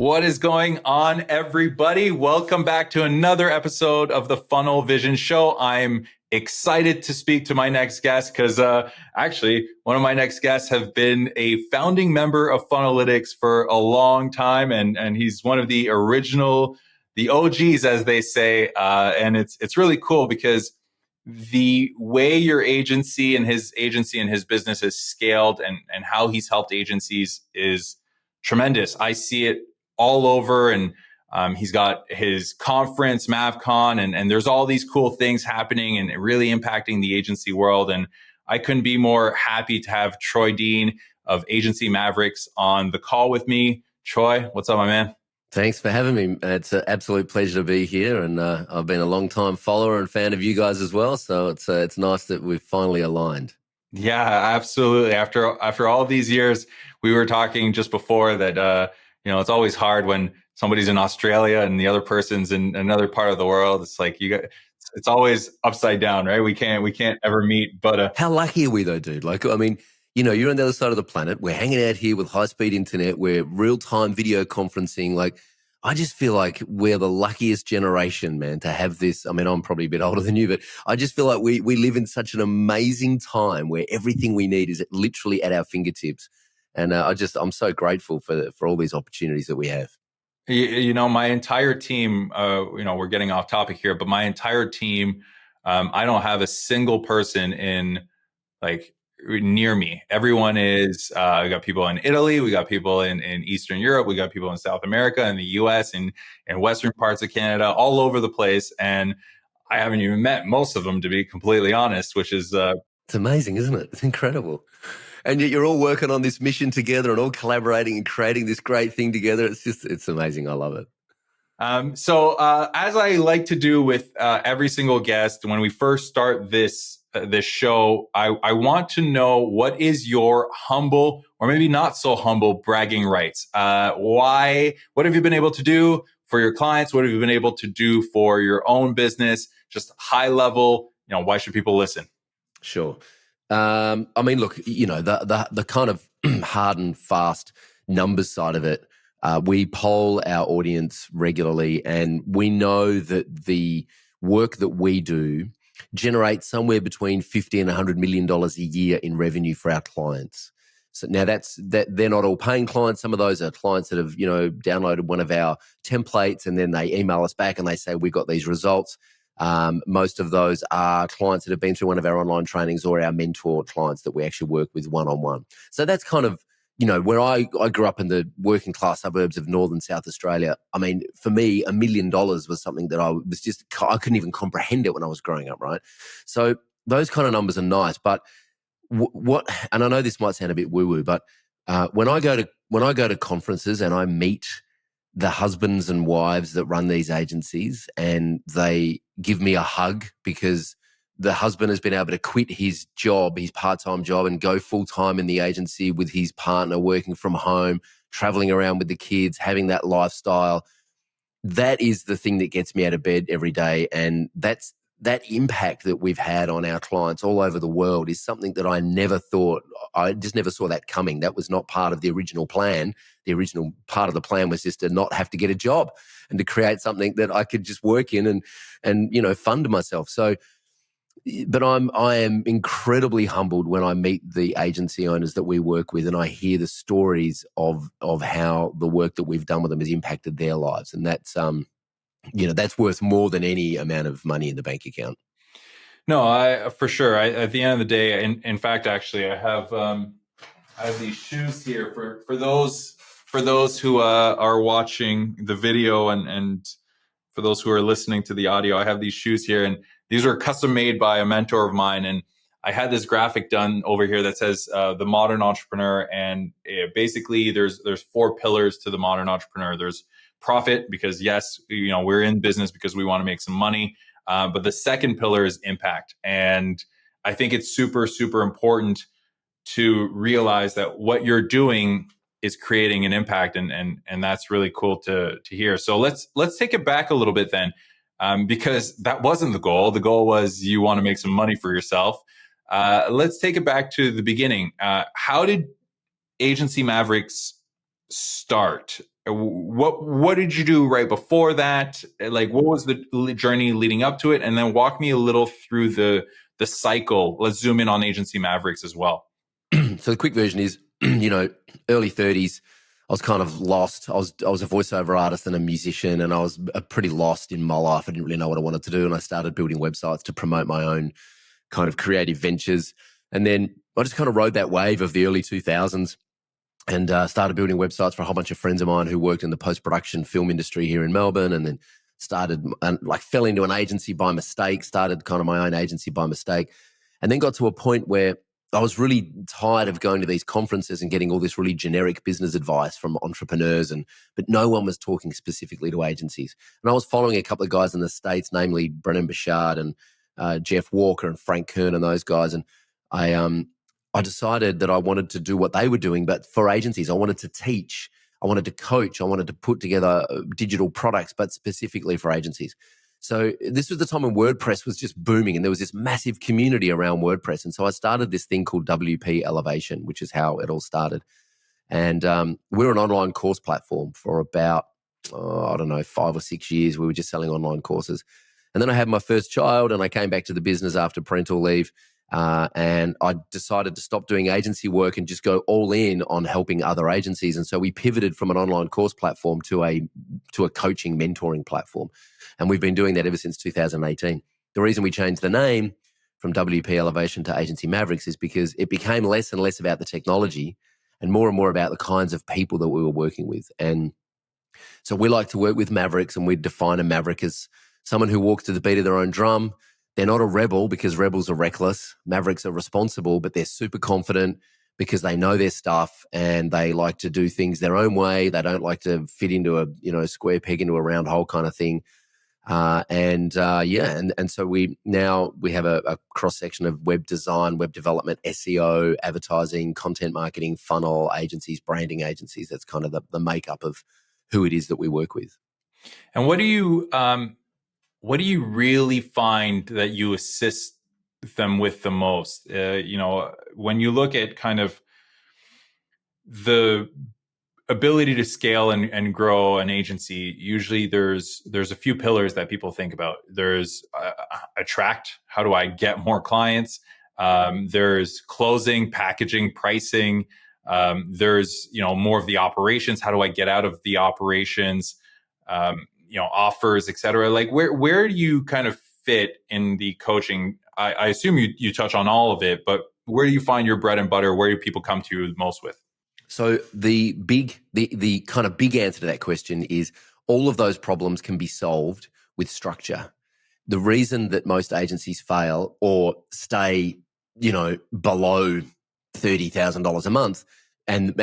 What is going on, everybody? Welcome back to another episode of the Funnel Vision Show. I'm excited to speak to my next guest because actually one of my next guests have been a founding member of Funnelytics for a long time, and he's one of the original, the OGs, as they say. And it's really cool because the way your agency and his business has scaled and how he's helped agencies is tremendous. I see it all over, and he's got his conference MavCon, and there's all these cool things happening and really impacting the agency world. And I couldn't be more happy to have Troy Dean of Agency Mavericks on the call with me. Troy, what's up, my man? Thanks for having me. It's an absolute pleasure to be here, and I've been a long-time follower and fan of you guys as well. So it's nice that we've finally aligned. Yeah, absolutely. After all these years, we were talking just before that. It's always hard when somebody's in Australia and the other person's in another part of the world. It's like it's always upside down, right? We can't ever meet. But how lucky are we though, dude? Like, I mean, you're on the other side of the planet. We're hanging out here with high-speed internet. We're real-time video conferencing. Like, I just feel like we're the luckiest generation, man, to have this. I mean, I'm probably a bit older than you, but I just feel like we live in such an amazing time where everything we need is literally at our fingertips. And I'm so grateful for all these opportunities that we have. My entire team, we're getting off topic here, but my entire team, I don't have a single person in like near me. Everyone is, we got people in Italy, we got people in Eastern Europe, we got people in South America, in the US, and Western parts of Canada, all over the place. And I haven't even met most of them, to be completely honest, which is... it's amazing, isn't it? It's incredible. And yet you're all working on this mission together and all collaborating and creating this great thing together. It's amazing. I love it. So as I like to do with every single guest, when we first start this show, I want to know, what is your humble, or maybe not so humble, bragging rights? What have you been able to do for your clients? What have you been able to do for your own business? Just high level, why should people listen? Sure. I mean, look, the kind of hard and fast numbers side of it, we poll our audience regularly, and we know that the work that we do generates somewhere between $50 and $100 million a year in revenue for our clients. So now that they're not all paying clients. Some of those are clients that have, downloaded one of our templates, and then they email us back and they say, we got these results. Most of those are clients that have been through one of our online trainings, or our mentor clients that we actually work with one-on-one. So that's kind of, where I grew up in the working class suburbs of Northern South Australia. I mean, for me, $1 million was something that I couldn't even comprehend it when I was growing up, right? So those kind of numbers are nice. But and I know this might sound a bit woo-woo, but when I go to conferences and I meet the husbands and wives that run these agencies, and they give me a hug because the husband has been able to quit his job, his part-time job, and go full-time in the agency with his partner, working from home, traveling around with the kids, having that lifestyle. That is the thing that gets me out of bed every day. And that impact that we've had on our clients all over the world is something that I just never saw that coming. That was not part of the original plan. The original part of the plan was just to not have to get a job and to create something that I could just work in and fund myself. So, but I am incredibly humbled when I meet the agency owners that we work with, and I hear the stories of how the work that we've done with them has impacted their lives. And that's that's worth more than any amount of money in the bank account. No, for sure. At the end of the day, in fact, actually, I have these shoes here for those who are watching the video, and for those who are listening to the audio. I have these shoes here, and these are custom made by a mentor of mine. And I had this graphic done over here that says the modern entrepreneur, and basically there's 4 pillars to the modern entrepreneur. There's profit, because yes, we're in business because we want to make some money. But the second pillar is impact. And I think it's super, super important to realize that what you're doing is creating an impact. And that's really cool to hear. So let's take it back a little bit then, because that wasn't the goal. The goal was you want to make some money for yourself. Let's take it back to the beginning. How did Agency Mavericks start? what did you do right before that? Like, what was the journey leading up to it? And then walk me a little through the cycle. Let's zoom in on Agency Mavericks as well. So the quick version is, early 30s. I was kind of lost. I was a voiceover artist and a musician, and I was pretty lost in my life. I didn't really know what I wanted to do, and I started building websites to promote my own kind of creative ventures. And then I just kind of rode that wave of the early 2000s and started building websites for a whole bunch of friends of mine who worked in the post-production film industry here in Melbourne, and then started fell into an agency by mistake, started kind of my own agency by mistake, and then got to a point where I was really tired of going to these conferences and getting all this really generic business advice from entrepreneurs, but no one was talking specifically to agencies. And I was following a couple of guys in the States, namely Brennan Bouchard and Jeff Walker and Frank Kern and those guys. And I decided that I wanted to do what they were doing, but for agencies. I wanted to teach, I wanted to coach, I wanted to put together digital products, but specifically for agencies. So this was the time when WordPress was just booming, and there was this massive community around WordPress. And so I started this thing called WP Elevation, which is how it all started. And we're an online course platform for about, 5 or 6 years. We were just selling online courses. And then I had my first child, and I came back to the business after parental leave. And I decided to stop doing agency work and just go all in on helping other agencies. And so we pivoted from an online course platform to a coaching mentoring platform. And we've been doing that ever since 2018. The reason we changed the name from WP Elevation to Agency Mavericks is because it became less and less about the technology and more about the kinds of people that we were working with. And so we like to work with Mavericks, and we define a Maverick as someone who walks to the beat of their own drum. They're not a rebel because rebels are reckless. Mavericks are responsible, but they're super confident because they know their stuff and they like to do things their own way. They don't like to fit into a square peg into a round hole kind of thing. And so we have a cross section of web design, web development, SEO, advertising, content marketing, funnel agencies, branding agencies. That's kind of the makeup of who it is that we work with. And what do you really find that you assist them with the most? When you look at kind of the ability to scale and grow an agency, usually there's a few pillars that people think about. There's attract. How do I get more clients? There's closing, packaging, pricing. There's more of the operations. How do I get out of the operations? Offers, et cetera. Like where do you kind of fit in the coaching? I assume you touch on all of it, but where do you find your bread and butter? Where do people come to you most with? So the kind of big answer to that question is all of those problems can be solved with structure. The reason that most agencies fail or stay, below $30,000 a month, and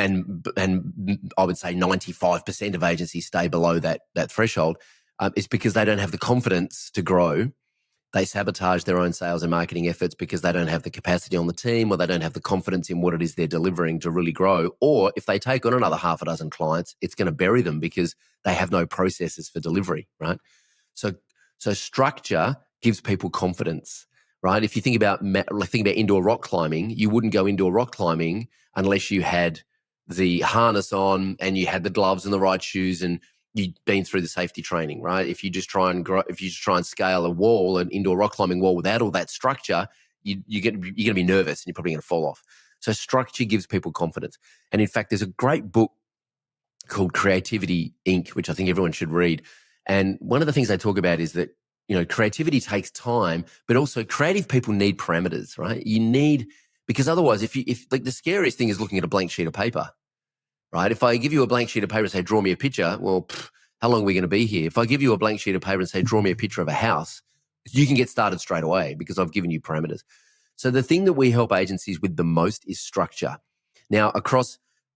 I would say 95% of agencies stay below that threshold, is because they don't have the confidence to grow. They sabotage their own sales and marketing efforts because they don't have the capacity on the team, or they don't have the confidence in what it is they're delivering to really grow. Or if they take on another half a dozen clients, it's going to bury them because they have no processes for delivery, right? So structure gives people confidence, right? If you think about indoor rock climbing, you wouldn't go indoor rock climbing unless you had the harness on and you had the gloves and the right shoes and you've been through the safety training, right? If you just try and scale a wall, an indoor rock climbing wall, without all that structure, you're going to be nervous and you're probably going to fall off. So structure gives people confidence. And in fact, there's a great book called Creativity Inc., which I think everyone should read. And one of the things they talk about is that, creativity takes time, but also creative people need parameters, right? Because otherwise, if the scariest thing is looking at a blank sheet of paper, right? If I give you a blank sheet of paper and say, draw me a picture, well, how long are we going to be here? If I give you a blank sheet of paper and say, draw me a picture of a house, you can get started straight away because I've given you parameters. So the thing that we help agencies with the most is structure. Now,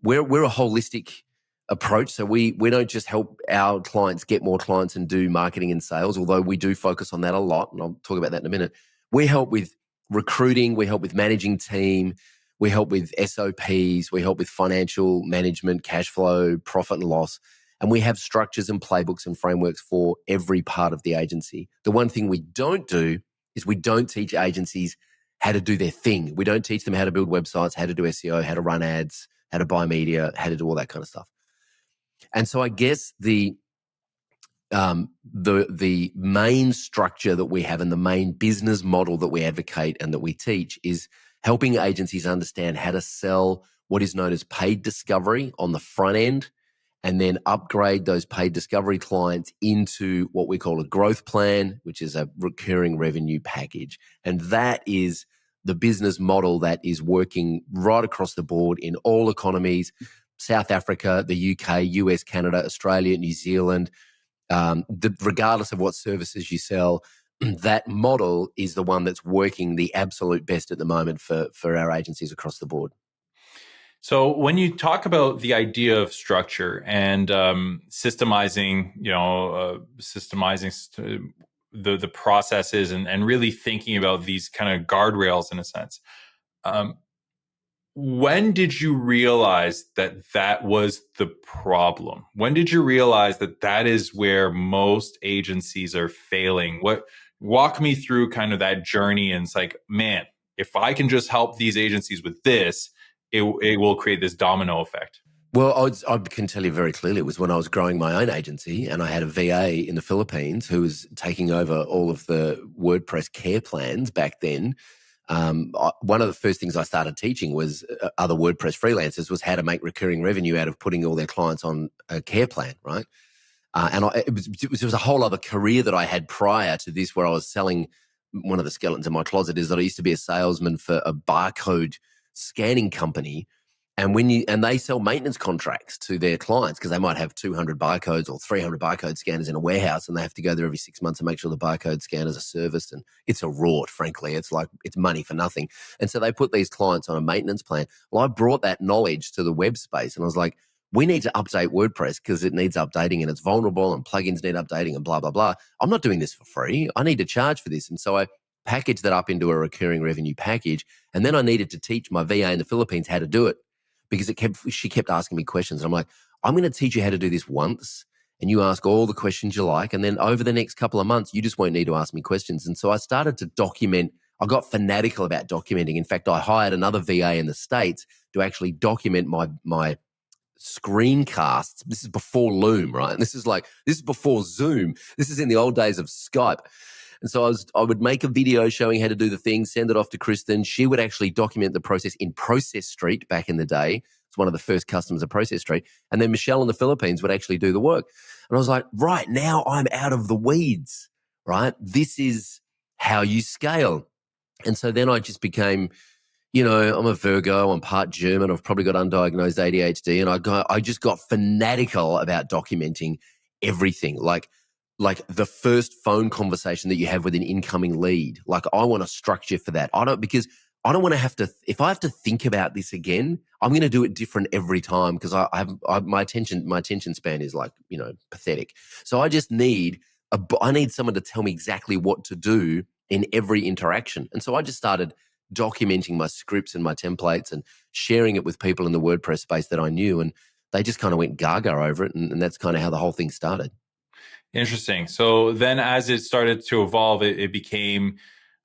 we're a holistic approach. So we don't just help our clients get more clients and do marketing and sales, although we do focus on that a lot, and I'll talk about that in a minute. We help with recruiting, we help with managing team, we help with SOPs, we help with financial management, cash flow, profit and loss, and we have structures and playbooks and frameworks for every part of the agency. The one thing we don't do is we don't teach agencies how to do their thing. We don't teach them how to build websites, how to do SEO, how to run ads, how to buy media, how to do all that kind of stuff. And so I guess the main structure that we have and the main business model that we advocate and that we teach is helping agencies understand how to sell what is known as paid discovery on the front end, and then upgrade those paid discovery clients into what we call a growth plan, which is a recurring revenue package. And that is the business model that is working right across the board in all economies: South Africa, the UK, US, Canada, Australia, New Zealand. Regardless of what services you sell, that model is the one that's working the absolute best at the moment for our agencies across the board. So when you talk about the idea of structure and systemizing, the processes and really thinking about these kind of guardrails in a sense, when did you realize that that was the problem? When did you realize that that is where most agencies are failing? Walk me through kind of that journey. And it's like, man, if I can just help these agencies with this, it will create this domino effect. Well, I can tell you very clearly, it was when I was growing my own agency and I had a VA in the Philippines who was taking over all of the WordPress care plans back then. One of the first things I started teaching was other WordPress freelancers was how to make recurring revenue out of putting all their clients on a care plan, right? It was a whole other career that I had prior to this, where I was selling. One of the skeletons in my closet is that I used to be a salesman for a barcode scanning company. And they sell maintenance contracts to their clients because they might have 200 barcodes or 300 barcode scanners in a warehouse, and they have to go there every 6 months to make sure the barcode scanners are serviced. And it's a rort, frankly. It's like it's money for nothing. And so they put these clients on a maintenance plan. Well, I brought that knowledge to the web space, and I was like, we need to update WordPress because it needs updating and it's vulnerable and plugins need updating and blah, blah, blah. I'm not doing this for free. I need to charge for this. And so I packaged that up into a recurring revenue package. And then I needed to teach my VA in the Philippines how to do it, because she kept asking me questions. And I'm like, I'm going to teach you how to do this once, and you ask all the questions you like. And then over the next couple of months, you just won't need to ask me questions. And so I started to document. I got fanatical about documenting. In fact, I hired another VA in the States to actually document my screencasts. This is before Loom, right? This is before Zoom. This is in the old days of Skype. And so I would make a video showing how to do the thing, send it off to Kristen. She would actually document the process in Process Street back in the day. It's one of the first customers of Process Street. And then Michelle in the Philippines would actually do the work. And I was like, right, now I'm out of the weeds, right? This is how you scale. And so then I just became, I'm a Virgo, I'm part German, I've probably got undiagnosed ADHD, and I just got fanatical about documenting everything. Like the first phone conversation that you have with an incoming lead. Like, I want a structure for that. Because I don't want to have to, if I have to think about this again, I'm going to do it different every time, because my attention span is like, pathetic. So I just need someone to tell me exactly what to do in every interaction. And so I just started documenting my scripts and my templates and sharing it with people in the WordPress space that I knew. And they just kind of went gaga over it. And that's kind of how the whole thing started. Interesting. So then as it started to evolve, it became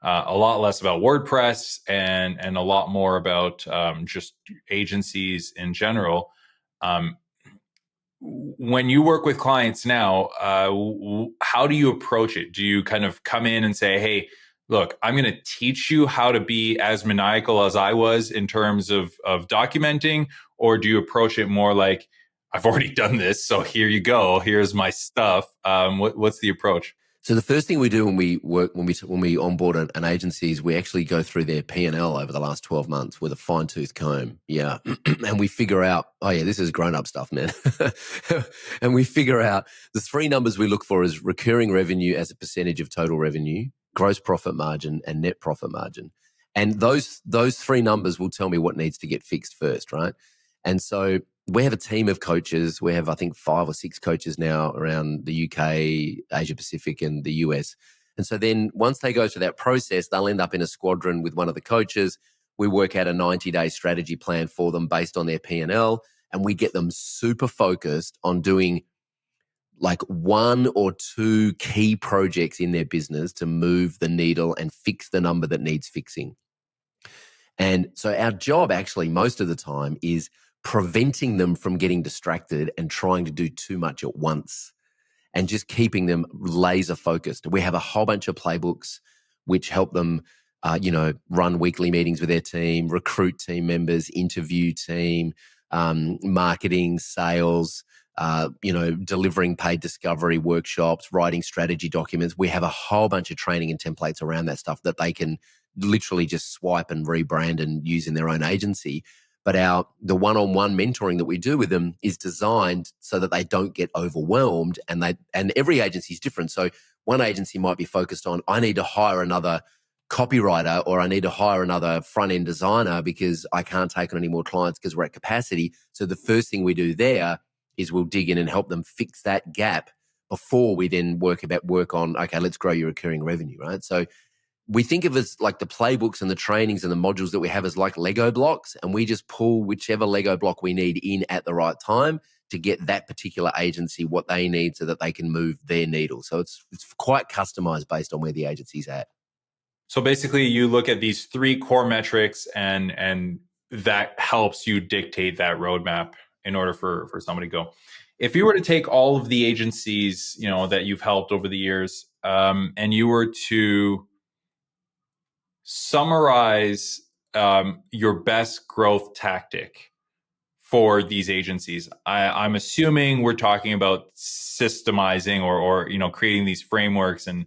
a lot less about WordPress and a lot more about just agencies in general. When you work with clients now, how do you approach it? Do you kind of come in and say, hey, look, I'm going to teach you how to be as maniacal as I was in terms of documenting? Or do you approach it more like, I've already done this, so here you go. Here's my stuff. What's the approach? So the first thing we do when we onboard an agency is we actually go through their P&L over the last 12 months with a fine-tooth comb. Yeah. And we figure out, oh yeah, this is grown-up stuff, man. And we figure out the three numbers we look for is recurring revenue as a percentage of total revenue, gross profit margin, and net profit margin. And those three numbers will tell me what needs to get fixed first, right? And so we have a team of coaches. We have, I think, 5 or 6 coaches now around the UK, Asia Pacific, and the US. And so then once they go through that process, they'll end up in a squadron with one of the coaches. We work out a 90-day strategy plan for them based on their P&L, and we get them super focused on doing like 1 or 2 key projects in their business to move the needle and fix the number that needs fixing. And so our job actually most of the time is preventing them from getting distracted and trying to do too much at once, and just keeping them laser focused. We have a whole bunch of playbooks which help them, run weekly meetings with their team, recruit team members, interview team, marketing, sales, delivering paid discovery workshops, writing strategy documents. We have a whole bunch of training and templates around that stuff that they can literally just swipe and rebrand and use in their own agency. But the one-on-one mentoring that we do with them is designed so that they don't get overwhelmed, and every agency is different. So one agency might be focused on, I need to hire another copywriter, or I need to hire another front-end designer because I can't take on any more clients because we're at capacity. So the first thing we do there is we'll dig in and help them fix that gap before we then work on, okay, let's grow your recurring revenue, right? So we think of it as like the playbooks and the trainings and the modules that we have as like Lego blocks, and we just pull whichever Lego block we need in at the right time to get that particular agency what they need so that they can move their needle. So it's quite customized based on where the agency's at. So basically you look at these 3 core metrics and that helps you dictate that roadmap in order for somebody to go. If you were to take all of the agencies, that you've helped over the years, and you were to summarize your best growth tactic for these agencies, I'm assuming we're talking about systemizing or creating these frameworks and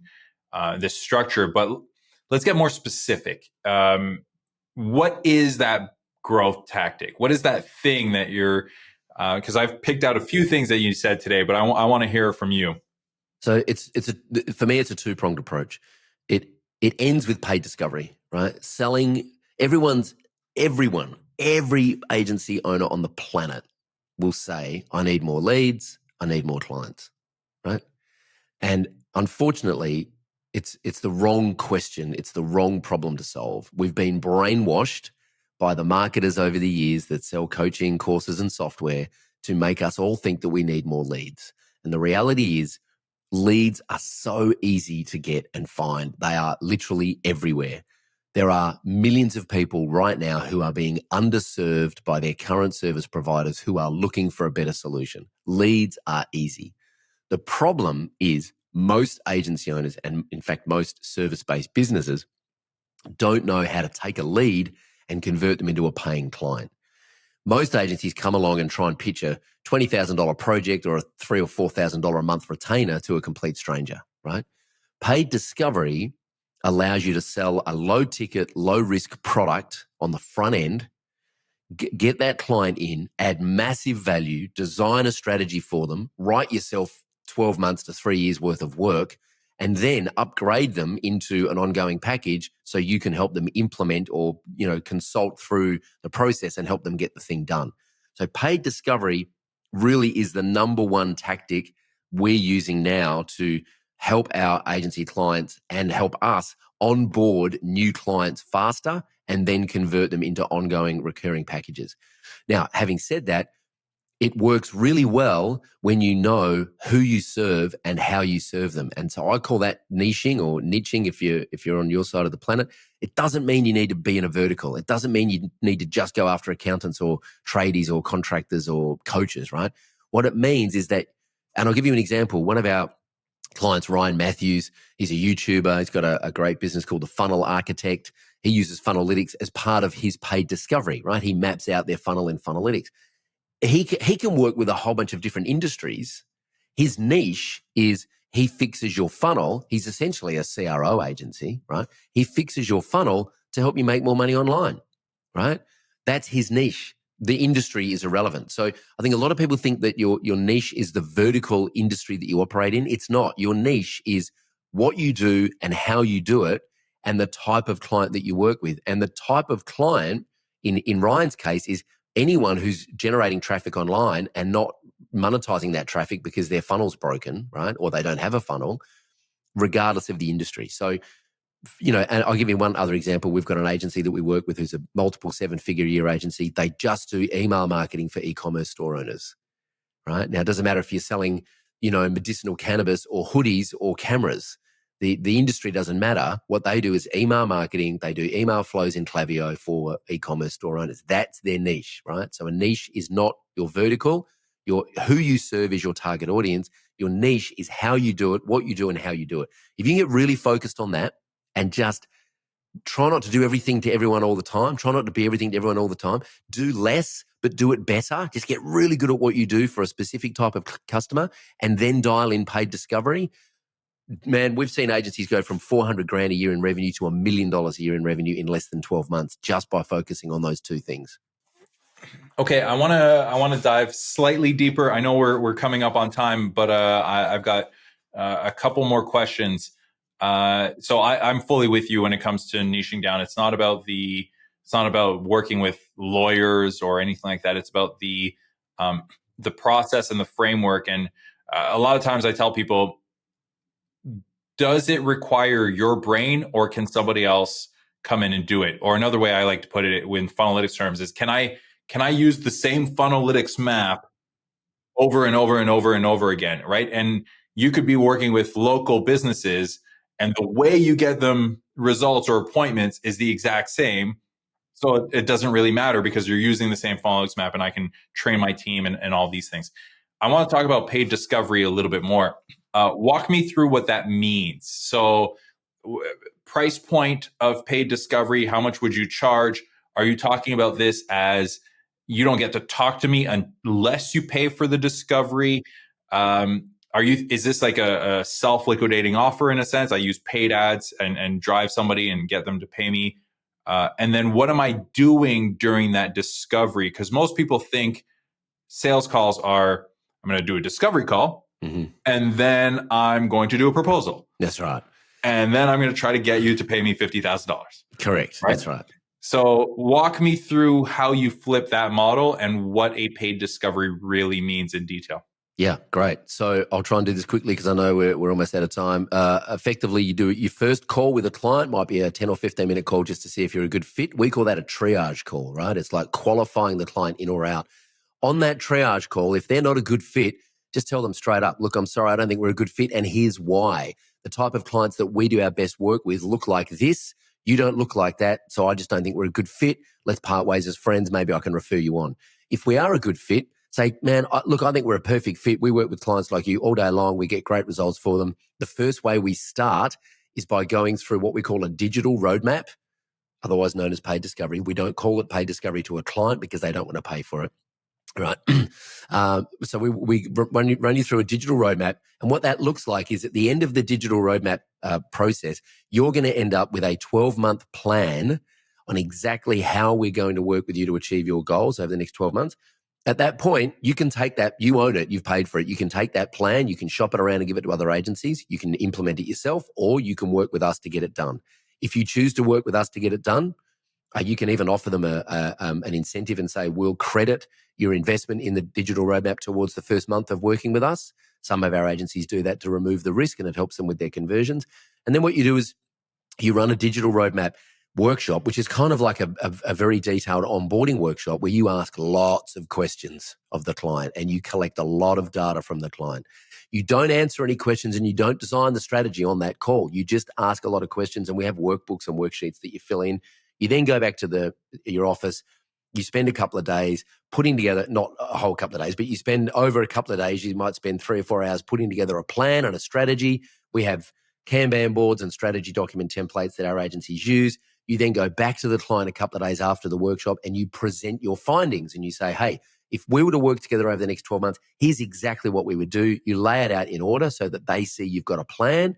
this structure. But let's get more specific. What is that growth tactic? What is that thing that you're? Because I've picked out a few things that you said today, but I want to hear from you. So for me, it's a 2-pronged approach. It ends with paid discovery, right? Selling every agency owner on the planet will say, I need more leads, I need more clients, right? And unfortunately, it's the wrong question. It's the wrong problem to solve. We've been brainwashed by the marketers over the years that sell coaching courses and software to make us all think that we need more leads. And the reality is, leads are so easy to get and find. They are literally everywhere. There are millions of people right now who are being underserved by their current service providers who are looking for a better solution. Leads are easy. The problem is most agency owners, and in fact, most service-based businesses, don't know how to take a lead and convert them into a paying client. Most agencies come along and try and pitch a $20,000 project or a $3,000 or $4,000 a month retainer to a complete stranger, right? Paid discovery allows you to sell a low-ticket, low-risk product on the front end, get that client in, add massive value, design a strategy for them, write yourself 12 months to 3 years worth of work, and then upgrade them into an ongoing package so you can help them implement or consult through the process and help them get the thing done. So paid discovery really is the number one tactic we're using now to help our agency clients and help us onboard new clients faster and then convert them into ongoing recurring packages. Now, having said that, it works really well when you know who you serve and how you serve them. And so I call that niching or niching if you're on your side of the planet. It doesn't mean you need to be in a vertical. It doesn't mean you need to just go after accountants or tradies or contractors or coaches, right? What it means is that, and I'll give you an example. One of our clients, Ryan Matthews, he's a YouTuber. He's got a great business called The Funnel Architect. He uses Funnelytics as part of his paid discovery, right? He maps out their funnel in Funnelytics. He can work with a whole bunch of different industries. His niche is he fixes your funnel. He's essentially a CRO agency, right? He fixes your funnel to help you make more money online, right? That's his niche. The industry is irrelevant. So I think a lot of people think that your niche is the vertical industry that you operate in. It's not. Your niche is what you do and how you do it and the type of client that you work with. And the type of client in Ryan's case is anyone who's generating traffic online and not monetizing that traffic because their funnel's broken, right? Or they don't have a funnel, regardless of the industry. So, and I'll give you one other example. We've got an agency that we work with who's a multiple 7-figure year agency. They just do email marketing for e-commerce store owners, right? Now, it doesn't matter if you're selling, medicinal cannabis or hoodies or cameras. The industry doesn't matter. What they do is email marketing. They do email flows in Klaviyo for e-commerce store owners. That's their niche, right? So a niche is not your vertical. Who you serve is your target audience. Your niche is how you do it, what you do, and how you do it. If you can get really focused on that and just try not to do everything to everyone all the time, try not to be everything to everyone all the time, do less, but do it better. Just get really good at what you do for a specific type of customer and then dial in paid discovery. Man, we've seen agencies go from 400 grand a year in revenue to $1 million a year in revenue in less than 12 months just by focusing on those two things. Okay, I want to dive slightly deeper. I know we're coming up on time, but I've got a couple more questions. So I'm fully with you when it comes to niching down. It's not about working with lawyers or anything like that. It's about the process and the framework. And a lot of times I tell people, does it require your brain, or can somebody else come in and do it? Or another way I like to put it in Funnelytics terms is, can I use the same Funnelytics map over and over and over and over again, right? And you could be working with local businesses, and the way you get them results or appointments is the exact same. So it doesn't really matter because you're using the same Funnelytics map, and I can train my team and all these things. I want to talk about paid discovery a little bit more. Walk me through what that means. So price point of paid discovery, how much would you charge? Are you talking about this as you don't get to talk to me unless you pay for the discovery? Is this like a self-liquidating offer in a sense? I use paid ads and drive somebody and get them to pay me. And then what am I doing during that discovery? Because most people think sales calls are, I'm going to do a discovery call, and then I'm going to do a proposal. That's right. And then I'm going to try to get you to pay me $50,000. Correct. Right? That's right. So walk me through how you flip that model and what a paid discovery really means in detail. Yeah, great. So I'll try and do this quickly because I know we're almost out of time. Effectively, you do your first call with a client, might be a 10 or 15-minute call just to see if you're a good fit. We call that a triage call, right? It's like qualifying the client in or out. On that triage call, if they're not a good fit, just tell them straight up, look, I'm sorry, I don't think we're a good fit, and here's why. The type of clients that we do our best work with look like this. You don't look like that, so I just don't think we're a good fit. Let's part ways as friends. Maybe I can refer you on. If we are a good fit, say, man, look, I think we're a perfect fit. We work with clients like you all day long. We get great results for them. The first way we start is by going through what we call a digital roadmap, otherwise known as paid discovery. We don't call it paid discovery to a client because they don't want to pay for it. Right. So we run you through a digital roadmap. And what that looks like is at the end of the digital roadmap process, you're going to end up with a 12-month plan on exactly how we're going to work with you to achieve your goals over the next 12 months. At that point, you can take that, you own it, you've paid for it. You can take that plan, you can shop it around and give it to other agencies. You can implement it yourself, or you can work with us to get it done. If you choose to work with us to get it done, you can even offer them an incentive and say, we'll credit your investment in the digital roadmap towards the first month of working with us. Some of our agencies do that to remove the risk, and it helps them with their conversions. And then what you do is you run a digital roadmap workshop, which is kind of like a very detailed onboarding workshop where you ask lots of questions of the client and you collect a lot of data from the client. You don't answer any questions and you don't design the strategy on that call. You just ask a lot of questions, and we have workbooks and worksheets that you fill in. You then go back to your office. You spend a couple of days putting together, not a whole couple of days, but you spend over a couple of days, you might spend 3 or 4 hours putting together a plan and a strategy. We have Kanban boards and strategy document templates that our agencies use. You then go back to the client a couple of days after the workshop and you present your findings and you say, hey, if we were to work together over the next 12 months, here's exactly what we would do. You lay it out in order so that they see you've got a plan.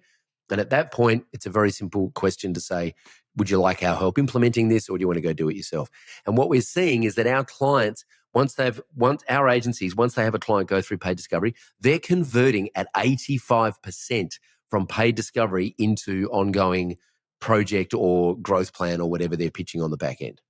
And at that point, it's a very simple question to say, would you like our help implementing this, or do you want to go do it yourself? And what we're seeing is that our clients, once they have a client go through paid discovery, they're converting at 85% from paid discovery into ongoing project or growth plan or whatever they're pitching on the back end.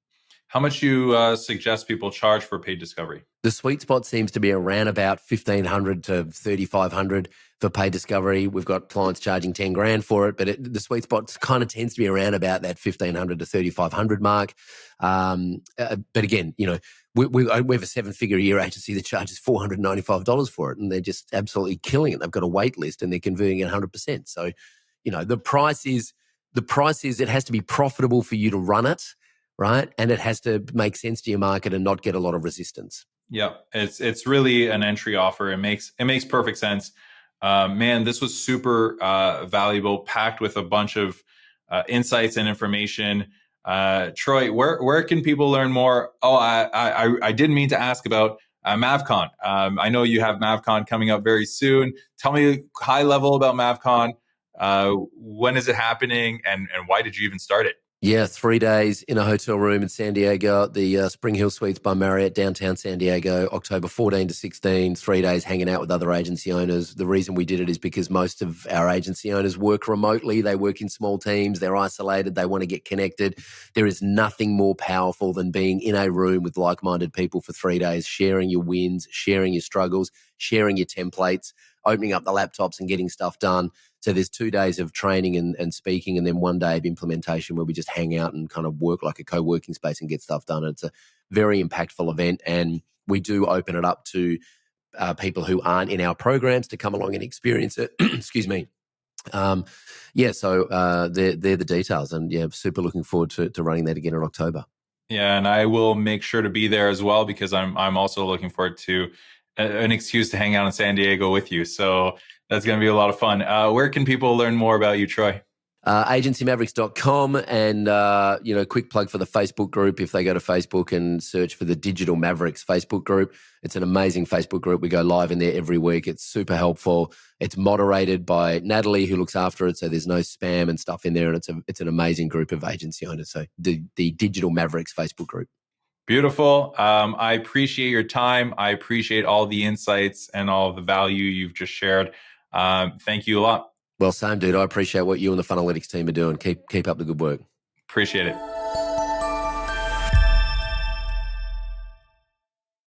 How much you suggest people charge for paid discovery? The sweet spot seems to be around about $1,500 to $3,500 for paid discovery. We've got clients charging 10 grand for it, but the sweet spot kind of tends to be around about that $1,500 to $3,500 mark. But again, you know, we have a 7-figure a year agency that charges $495 for it, and they're just absolutely killing it. They've got a wait list and they're converting at 100%. So, the price is it has to be profitable for you to run it, right? And it has to make sense to your market and not get a lot of resistance. Yeah, it's really an entry offer. It makes perfect sense. Man, this was super valuable, packed with a bunch of insights and information. Troy, where can people learn more? Oh, I didn't mean to ask about MavCon. I know you have MavCon coming up very soon. Tell me high level about MavCon. When is it happening, and why did you even start it? Yeah, 3 days in a hotel room in San Diego, the Spring Hill Suites by Marriott, downtown San Diego, October 14 to 16, 3 days hanging out with other agency owners. The reason we did it is because most of our agency owners work remotely. They work in small teams. They're isolated. They want to get connected. There is nothing more powerful than being in a room with like-minded people for 3 days, sharing your wins, sharing your struggles, sharing your templates, opening up the laptops and getting stuff done. So there's 2 days of training and speaking, and then 1 day of implementation where we just hang out and kind of work like a co-working space and get stuff done. And it's a very impactful event, and we do open it up to people who aren't in our programs to come along and experience it. Excuse me. So they're the details, and yeah, super looking forward to running that again in October. Yeah, and I will make sure to be there as well, because I'm also looking forward to an excuse to hang out in San Diego with you. So that's going to be a lot of fun. Where can people learn more about you, Troy? Agencymavericks.com, and quick plug for the Facebook group. If they go to Facebook and search for the Digital Mavericks Facebook group, it's an amazing Facebook group. We go live in there every week. It's super helpful. It's moderated by Natalie, who looks after it, so there's no spam and stuff in there, and it's an amazing group of agency owners. So the Digital Mavericks Facebook group. Beautiful. I appreciate your time. I appreciate all the insights and all the value you've just shared. Thank you a lot. Well, same, dude. I appreciate what you and the Funnelytics team are doing. Keep up the good work. Appreciate it.